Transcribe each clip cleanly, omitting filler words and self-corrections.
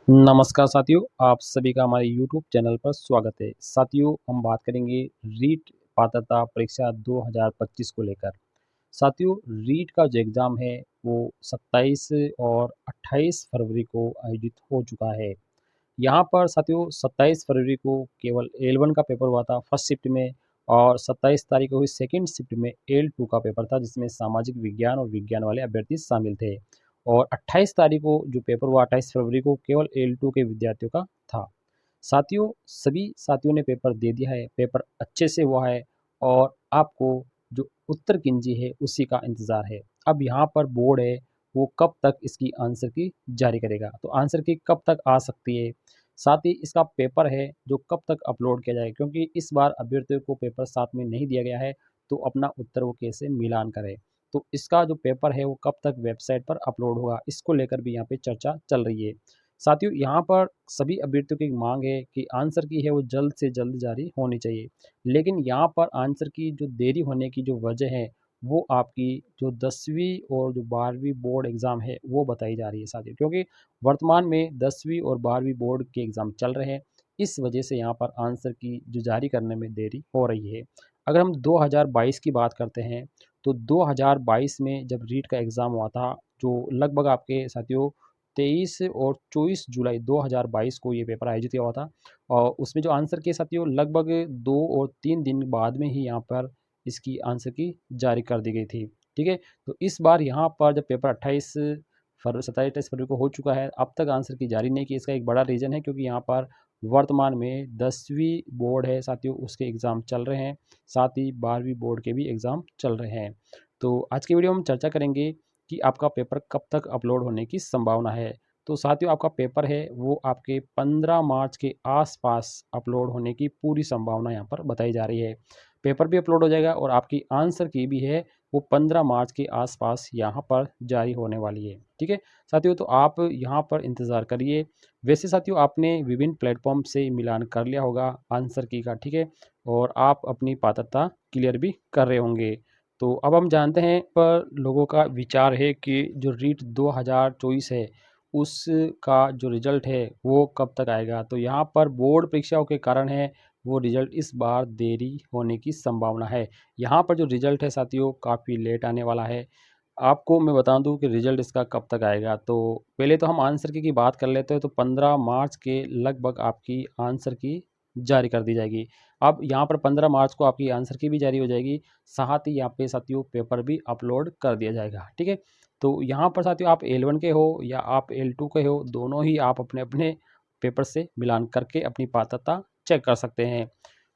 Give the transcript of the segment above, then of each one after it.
नमस्कार साथियों, आप सभी का हमारे YouTube चैनल पर स्वागत है। साथियों, हम बात करेंगे रीट पात्रता परीक्षा 2025 को लेकर। साथियों, रीट का जो एग्ज़ाम है वो 27 और 28 फरवरी को आयोजित हो चुका है। यहाँ पर साथियों 27 फरवरी को केवल L1 का पेपर हुआ था फर्स्ट शिफ्ट में, और 27 तारीख को हुई सेकंड शिफ्ट में L2 का पेपर था, जिसमें सामाजिक विज्ञान और विज्ञान वाले अभ्यर्थी शामिल थे। और 28 तारीख को जो पेपर हुआ, 28 फरवरी को, केवल L2 के विद्यार्थियों का था। साथियों, सभी साथियों ने पेपर दे दिया है, पेपर अच्छे से हुआ है, और आपको जो उत्तर कुंजी है उसी का इंतज़ार है। अब यहाँ पर बोर्ड है, वो कब तक इसकी आंसर की जारी करेगा, तो आंसर की कब तक आ सकती है, साथ ही इसका पेपर है जो कब तक अपलोड किया जाएगा, क्योंकि इस बार अभ्यर्थियों को पेपर साथ में नहीं दिया गया है, तो अपना उत्तर वो कैसे मिलान करें। तो इसका जो पेपर है वो कब तक वेबसाइट पर अपलोड होगा, इसको लेकर भी यहाँ पे चर्चा चल रही है। साथियों, यहाँ पर सभी अभ्यर्थियों की मांग है कि आंसर की है वो जल्द से जल्द जारी होनी चाहिए। लेकिन यहाँ पर आंसर की जो देरी होने की जो वजह है, वो आपकी जो 10वीं और जो 12वीं बोर्ड एग्ज़ाम है वो बताई जा रही है साथियों, क्योंकि वर्तमान में 10वीं और 12वीं बोर्ड के एग्ज़ाम चल रहे हैं। इस वजह से यहाँ पर आंसर की जो जारी करने में देरी हो रही है। अगर हम 2022 की बात करते हैं, तो 2022 में जब रीट का एग्ज़ाम हुआ था, जो लगभग आपके साथियों 23 और 24 जुलाई 2022 को ये पेपर आयोजित किया हुआ था, और उसमें जो आंसर के साथियों लगभग 2 और 3 दिन बाद में ही यहाँ पर इसकी आंसर की जारी कर दी गई थी। ठीक है? तो इस बार यहाँ पर जब पेपर 28 फरवरी 27-28 फरवरी को हो चुका है, अब तक आंसर की जारी नहीं की। इसका एक बड़ा रीज़न है, क्योंकि यहाँ पर वर्तमान में 10वीं बोर्ड है साथियों, उसके एग्ज़ाम चल रहे हैं, साथ ही 12वीं बोर्ड के भी एग्ज़ाम चल रहे हैं। तो आज की वीडियो में हम चर्चा करेंगे कि आपका पेपर कब तक अपलोड होने की संभावना है। तो साथियों, आपका पेपर है वो आपके 15 मार्च के आस-पास अपलोड होने की पूरी संभावना यहाँ पर बताई जा रही है। पेपर भी अपलोड हो जाएगा और आपकी आंसर की भी है वो 15 मार्च के आस-पास यहाँ पर जारी होने वाली है। ठीक है? साथियों, तो आप यहाँ पर इंतज़ार करिए। वैसे साथियों, आपने विभिन्न प्लेटफ़ॉर्म से मिलान कर लिया होगा आंसर की का, ठीक है? और आप अपनी पात्रता क्लियर भी कर रहे होंगे। तो अब हम जानते हैं पर लोगों का विचार है कि जो रीट 2024 है, उसका जो रिज़ल्ट है वो कब तक आएगा। तो यहाँ पर बोर्ड परीक्षाओं के कारण है वो रिज़ल्ट इस बार देरी होने की संभावना है। यहाँ पर जो रिज़ल्ट है साथियों काफ़ी लेट आने वाला है। आपको मैं बता दूँ कि रिज़ल्ट इसका कब तक आएगा, तो पहले तो हम आंसर की बात कर लेते हैं, तो 15 मार्च के लगभग आपकी आंसर की जारी कर दी जाएगी। अब यहाँ पर 15 मार्च को आपकी आंसर की भी जारी हो जाएगी, साथ ही यहाँ पे साथियों पेपर भी अपलोड कर दिया जाएगा। ठीक है? तो यहाँ पर साथियों आप L1 के हो या आप L2 के हो, दोनों ही आप अपने-अपने पेपर से मिलान करके अपनी पात्रता चेक कर सकते हैं।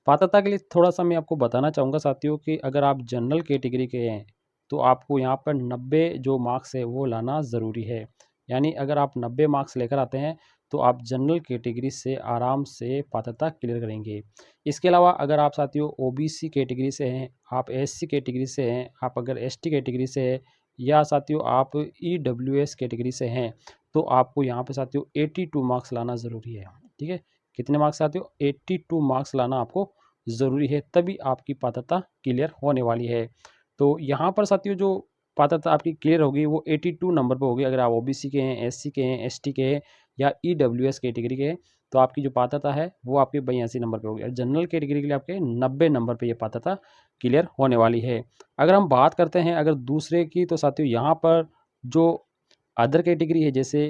पात्रता के लिए थोड़ा-सा मैं आपको बताना चाहूँगा साथियों कि अगर आप जनरल कैटेगरी के हैं, तो आपको यहाँ पर 90 जो मार्क्स है वो लाना ज़रूरी है। यानी अगर आप 90 मार्क्स लेकर आते हैं, तो आप जनरल कैटेगरी से आराम से पात्रता क्लियर करेंगे। इसके अलावा अगर आप साथियों ओबीसी कैटेगरी से हैं, आप एससी कैटेगरी से हैं, आप अगर एसटी कैटेगरी से हैं, या साथियों आप ईडब्ल्यूएस कैटेगरी से हैं, तो आपको यहाँ पे साथियों 82 मार्क्स लाना ज़रूरी है। ठीक है? कितने मार्क्स साथियों? 82 मार्क्स लाना आपको ज़रूरी है, तभी आपकी पात्रता क्लियर होने वाली है। तो यहाँ पर साथियों जो पात्रता आपकी क्लियर होगी वो 82 नंबर पे होगी, अगर आप ओबीसी के हैं, एससी के हैं, एसटी के हैं या ईडब्ल्यूएस कैटेगरी के हैं, तो आपकी जो पात्रता है वो आपकी 82 नंबर पे होगी, और जनरल कैटेगरी के लिए आपके 90 नंबर पे ये पात्रता क्लियर होने वाली है। अगर हम बात करते हैं अगर दूसरे की, तो साथियों यहाँ पर जो अदर कैटेगरी है, जैसे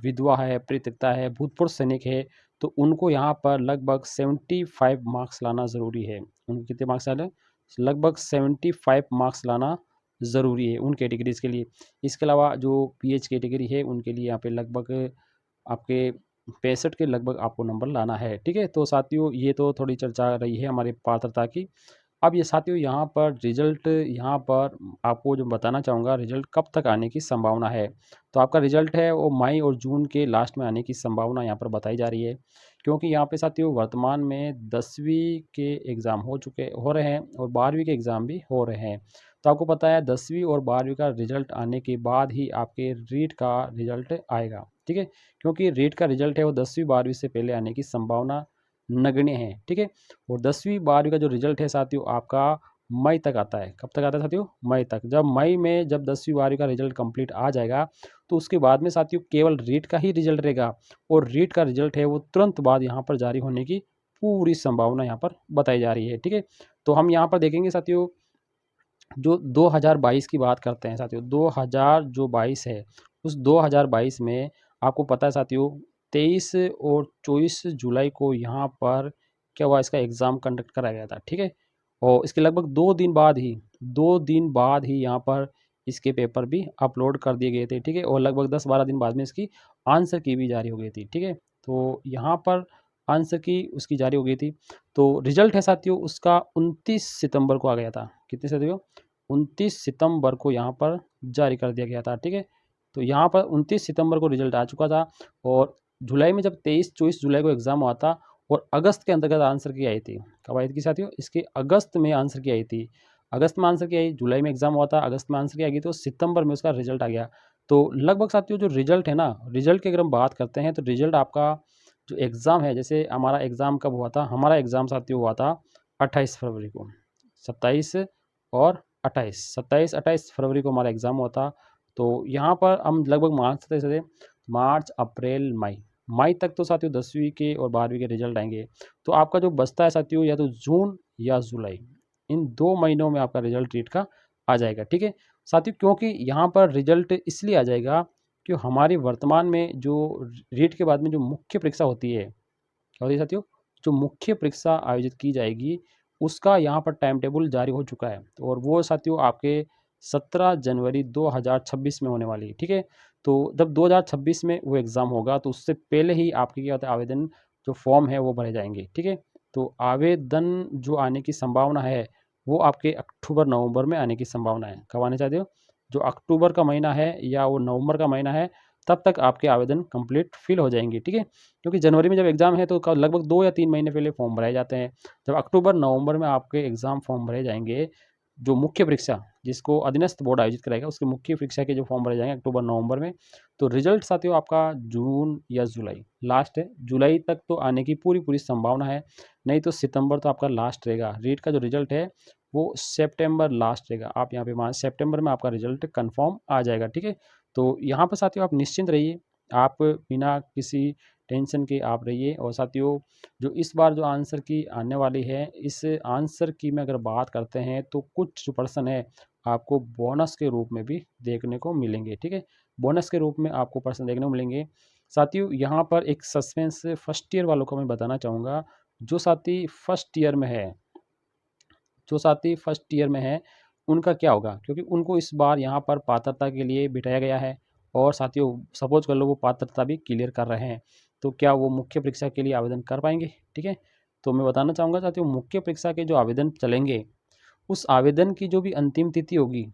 विधवा है, परित्यक्ता है, भूतपूर्व सैनिक है, तो उनको यहाँ पर लगभग 75 मार्क्स लाना ज़रूरी है। उनको कितने मार्क्स लाने? लगभग 75 मार्क्स लाना ज़रूरी है उन कैटेगरीज़ के लिए। इसके अलावा जो पीएच कैटेगरी है उनके लिए यहाँ पे लगभग आपके 65 के लगभग आपको नंबर लाना है। ठीक है? तो साथियों ये तो थोड़ी चर्चा रही है हमारी पात्रता की। अब ये साथियों यहाँ पर रिज़ल्ट, यहाँ पर आपको जो बताना चाहूँगा रिज़ल्ट कब तक आने की संभावना है। तो आपका रिज़ल्ट है वो मई और जून के लास्ट में आने की संभावना यहाँ पर बताई जा रही है। क्योंकि यहाँ पे साथियों वर्तमान में 10वीं के एग्ज़ाम हो रहे हैं और 12वीं के एग्ज़ाम भी हो रहे हैं। तो आपको पता है 10वीं और 12वीं का रिज़ल्ट आने के बाद ही आपके रीट का रिज़ल्ट आएगा। ठीक है? क्योंकि रीट का रिज़ल्ट है वो 10वीं 12वीं से पहले आने की संभावना नगण्य है। ठीक है? और 10वीं 12वीं का जो रिज़ल्ट है साथियों आपका मई तक आता है। कब तक आता है साथियों? मई तक। जब मई में जब 10वीं 12वीं का रिज़ल्ट कंप्लीट आ जाएगा, तो उसके बाद में साथियों केवल रीट का ही रिजल्ट रहेगा और रीट का रिजल्ट है वो तुरंत बाद यहाँ पर जारी होने की पूरी संभावना यहाँ पर बताई जा रही है। ठीक है, तो हम यहाँ पर देखेंगे साथियों, जो 2022 की बात करते हैं साथियों, 2000 जो 22 है, उस 2022 में आपको पता है साथियों 23 और 24 जुलाई को यहाँ पर क्या हुआ, इसका एग्ज़ाम कंडक्ट कराया गया था। ठीक है, और इसके लगभग 2 दिन बाद ही यहाँ पर इसके पेपर भी अपलोड कर दिए गए थे। ठीक है, और लगभग 10-12 दिन बाद में इसकी आंसर की भी जारी हो गई थी। ठीक है, तो यहाँ पर आंसर की उसकी जारी हो गई थी। तो रिजल्ट है साथियों उसका 29 सितंबर को आ गया था। कितने साथियों, 29 सितंबर को यहाँ पर जारी कर दिया गया था। ठीक है, तो यहाँ पर 29 सितंबर को रिजल्ट आ चुका था और जुलाई में जब 23-24 जुलाई को एग्ज़ाम हुआ था और अगस्त के अंतर्गत आंसर की आई थी। कब आई थी साथियों, इसके अगस्त में आंसर की आई थी। अगस्त में आंसर की आई, जुलाई में एग्ज़ाम हुआ था, अगस्त में आंसर की आ गई, तो सितंबर में उसका रिजल्ट आ गया। तो लगभग साथियों जो रिजल्ट है ना, रिजल्ट की अगर हम बात करते हैं तो रिजल्ट आपका जो एग्ज़ाम है, जैसे हमारा एग्ज़ाम कब हुआ था, हमारा एग्ज़ाम साथियों हुआ था 28 फरवरी को, 27 और 27-28 फरवरी को हमारा एग्ज़ाम हुआ था। तो यहाँ पर हम लगभग मार्च से मार्च, अप्रैल, मई तक तो साथियों 10वीं के और 12वीं के रिजल्ट आएंगे। तो आपका जो बचता है साथियों या तो जून या जुलाई, इन 2 महीनों में आपका रिजल्ट रीट का आ जाएगा। ठीक है साथियों, क्योंकि यहाँ पर रिजल्ट इसलिए आ जाएगा कि हमारी वर्तमान में जो रीट के बाद में जो मुख्य परीक्षा होती है, क्या होती है साथियों, जो मुख्य परीक्षा आयोजित की जाएगी उसका यहाँ पर टाइम टेबल जारी हो चुका है और वो साथियों आपके 17 जनवरी 2026 में होने वाली है। ठीक है, तो जब 2026 में वो एग्ज़ाम होगा तो उससे पहले ही आपके क्या होता है, आवेदन जो फॉर्म है वो भरे जाएंगे। ठीक है, तो आवेदन जो आने की संभावना है वो आपके अक्टूबर नवंबर में आने की संभावना है। कब आने चाहते हो, जो अक्टूबर का महीना है या वो नवंबर का महीना है, तब तक आपके आवेदन कंप्लीट फिल हो जाएंगे। ठीक है, क्योंकि जनवरी में जब एग्ज़ाम है तो लगभग 2 या 3 महीने पहले फॉर्म भराए जाते हैं। जब अक्टूबर नवंबर में आपके एग्ज़ाम फॉर्म भरे जाएंगे, जो मुख्य परीक्षा जिसको अधीनस्थ बोर्ड आयोजित कराएगा उसकी मुख्य परीक्षा के जो फॉर्म भरे जाएंगे अक्टूबर नवंबर में, तो रिजल्ट साथियों आपका जून या जुलाई लास्ट है, जुलाई तक तो आने की पूरी पूरी संभावना है। नहीं तो सितंबर तो आपका लास्ट रहेगा। रीट का जो रिजल्ट है वो सितंबर लास्ट रहेगा। आप यहाँ पे मान सितंबर में आपका रिजल्ट कन्फर्म आ जाएगा। ठीक है, तो यहाँ पर साथियों आप निश्चिंत रहिए, आप बिना किसी टेंशन के आप रहिए। और साथियों जो इस बार जो आंसर की आने वाली है, इस आंसर की में अगर बात करते हैं तो कुछ जो प्रश्न है आपको बोनस के रूप में भी देखने को मिलेंगे। ठीक है, बोनस के रूप में आपको प्रश्न देखने को मिलेंगे। साथियों यहाँ पर एक सस्पेंस फर्स्ट ईयर वालों को मैं बताना चाहूँगा, जो साथी फर्स्ट ईयर में है, जो साथी फर्स्ट ईयर में है उनका क्या होगा, क्योंकि उनको इस बार यहाँ पर पात्रता के लिए बिठाया गया है और साथियों सपोज कर लो वो पात्रता भी क्लियर कर रहे हैं, तो क्या वो मुख्य परीक्षा के लिए आवेदन कर पाएंगे। ठीक है, तो मैं बताना चाहूँगा साथियों मुख्य परीक्षा के जो आवेदन चलेंगे, उस आवेदन की जो भी अंतिम तिथि होगी,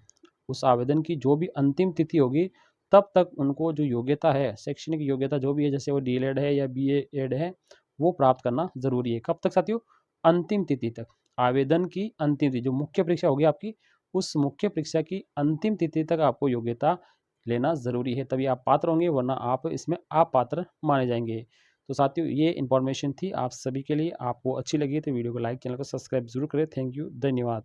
उस आवेदन की जो भी अंतिम तिथि होगी, तब तक उनको जो योग्यता है, शैक्षणिक योग्यता जो भी है, जैसे वो डीएलएड है या बीएड है, वो प्राप्त करना ज़रूरी है। कब तक साथियों, अंतिम तिथि तक। आवेदन की अंतिम तिथि जो मुख्य परीक्षा होगी आपकी, उस मुख्य परीक्षा की अंतिम तिथि तक आपको योग्यता लेना ज़रूरी है, तभी आप पात्र होंगे, वरना आप इसमें अपात्र माने जाएंगे। तो साथियों ये इन्फॉर्मेशन थी आप सभी के लिए। आपको अच्छी लगी तो वीडियो को लाइक, चैनल को सब्सक्राइब जरूर करें। थैंक यू, धन्यवाद।